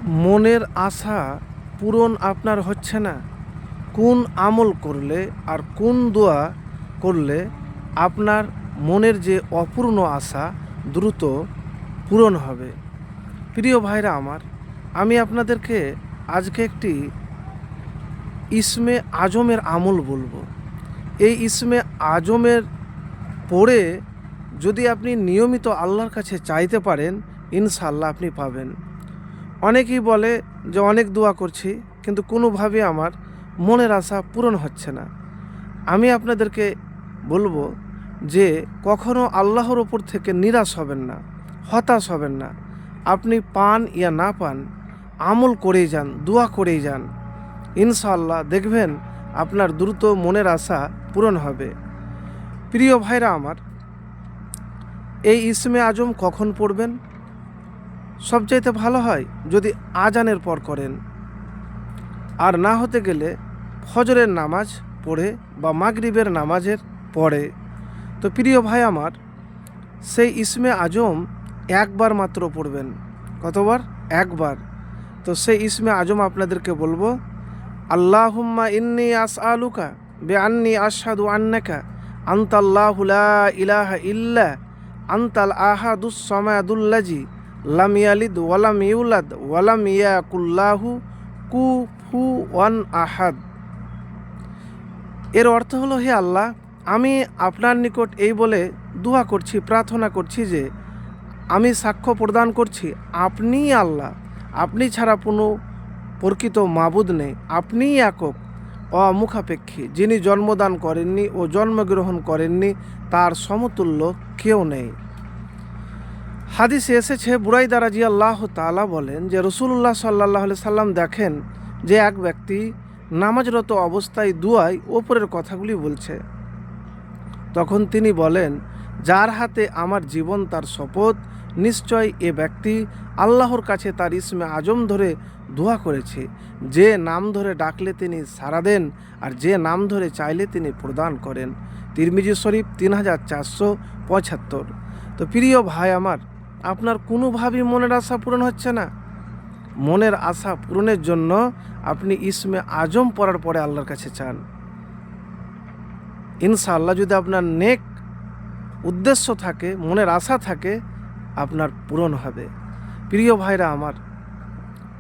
মনের আশা পূরণ আপনার হচ্ছে না, কোন আমল করলে আর কোন দোয়া করলে আপনার মনের যে অপূর্ণ আশা দ্রুত পূরণ হবে। প্রিয় ভাইরা আমার, আমি আপনাদেরকে আজকে একটি ইসমে আজমের আমল বলবো। এই ইসমে আজমের পড়ে যদি আপনি নিয়মিত আল্লাহর কাছে চাইতে পারেন, ইনশাআল্লাহ আপনি পাবেন। অনেকেই বলে যে অনেক দোয়া করছি কিন্তু কোনোভাবে আমার মনের আশা পূরণ হচ্ছে না। আমি আপনাদেরকে বলবো যে কখনো আল্লাহর ওপর থেকে নিরাশ হবেন না, হতাশ হবেন না। আপনি পান ইয়া না পান, আমল করেই যান, দোয়া করেই যান, ইনশাআল্লাহ দেখবেন আপনার দ্রুত মনের আশা পূরণ হবে। প্রিয় ভাইরা আমার, এই ইসমে আজম কখন পড়বেন? সবচাইতে ভালো হয় যদি আজানের পর করেন, আর না হতে গেলে ফজরের নামাজ পড়ে বা মাগরিবের নামাজের পরে। তো প্রিয় ভাই আমার, সেই ইসমে আজম একবার মাত্র পড়বেন। কতবার? একবার। তো সেই ইসমে আজম আপনাদেরকে বলবো, আল্লাহুম্মা ইন্নী আসআলুকা বিআন্নী আশহাদু আন্নাকা আনতাল্লাহু লা ইলাহা ইল্লা আনতাল আহাদুস সামাদুল্লাযী লাম ইয়ালিদ ওয়ালাম ইউলাদ ওয়ালাম ইয়াকুল লাহু কুফুওয়ান আহাদ। এর অর্থ হলো, হে আল্লাহ, আমি আপনার নিকট এই বলে দোয়া করছি, প্রার্থনা করছি যে আমি সাক্ষ্য প্রদান করছি আপনিই আল্লাহ, আপনি ছাড়া কোনো প্রকৃত মাবুদ নেই, আপনিই একক অমুখাপেক্ষী, যিনি জন্মদান করেননি ও জন্মগ্রহণ করেননি, তার সমতুল্য কেউ নেই। হাদিসে এসেছে, বুরাইদা রাদিয়াল্লাহু তাআলা বলেন যে রাসূলুল্লাহ সাল্লাল্লাহু আলাইহি সাল্লাম দেখেন যে এক ব্যক্তি নামাজরত অবস্থায় দুয়ায় ওপরের কথাগুলি বলছে। তখন তিনি বলেন, যার হাতে আমার জীবন তার শপথ, নিশ্চয় এ ব্যক্তি আল্লাহর কাছে তার ইসমে আজম ধরে দোয়া করেছে। যে নাম ধরে ডাকলে তিনি সাড়া দেন, আর যে নাম ধরে চাইলে তিনি প্রদান করেন। তিরমিজি শরীফ 3475। তো প্রিয় ভাই আমার, আপনার কোনোভাবেই মনের আশা পূরণ হচ্ছে না। মনের আশা পূরণের জন্য আপনি ইসমে আজম পড়ার পরে আল্লাহর কাছে চান। ইনশাআল্লাহ যদি আপনার নেক উদ্দেশ্য থাকে, মনের আশা থাকে, আপনার পূরণ হবে। প্রিয় ভাইরা আমার,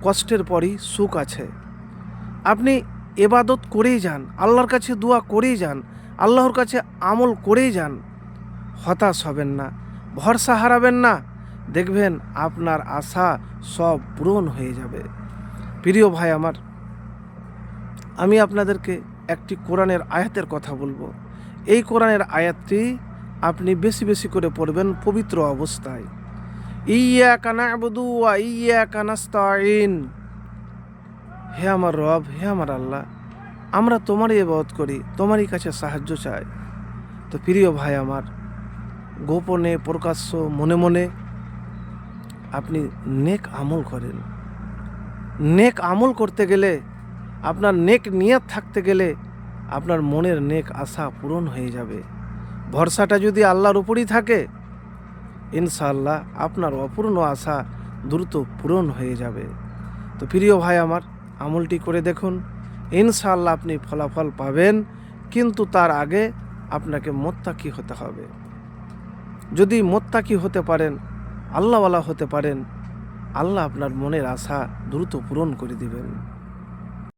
কষ্টের পরই সুখ আছে। আপনি ইবাদত করেই যান, আল্লাহর কাছে দোয়া করেই যান, আল্লাহর কাছে আমল করেই যান। হতাশ হবেন না, ভরসা হারাবেন না, দেখবেন আপনার আশা সব পূরণ হয়ে যাবে। প্রিয় ভাই আমার, আমি আপনাদেরকে একটি কোরআনের আয়াতের কথা বলবো। এই কোরআনের আয়াতটি আপনি বেশি বেশি করে পড়বেন পবিত্র অবস্থায়। ইয়্যাকা না'বুদু ওয়া ইয়্যাকা নাস্তাঈন। হে আমার রব, হে আমার আল্লাহ, আমরা তোমারই ইবাদত করি, তোমারই কাছে সাহায্য চাই। তো প্রিয় ভাই আমার, গোপনে প্রকাশ্য মনে মনে আপনি নেক আমল করেন। নেক আমল করতে গেলে, আপনার নেক নিয়ত থাকতে গেলে আপনার মনের নেক আশা পূরণ হয়ে যাবে। ভরসাটা যদি আল্লাহর উপরই থাকে, ইনশাআল্লাহ আপনার অপূর্ণ আশা দ্রুত পূরণ হয়ে যাবে। তো প্রিয় ভাই আমার, আমলটি করে দেখুন, ইনশাআল্লাহ আপনি ফলাফল পাবেন। কিন্তু তার আগে আপনাকে মোত্তাকি হতে হবে। যদি মোত্তাকি হতে পারেন, আল্লাহওয়ালা হতে পারেন, আল্লাহ আপনার মনের আশা দ্রুত পূরণ করে দিবেন।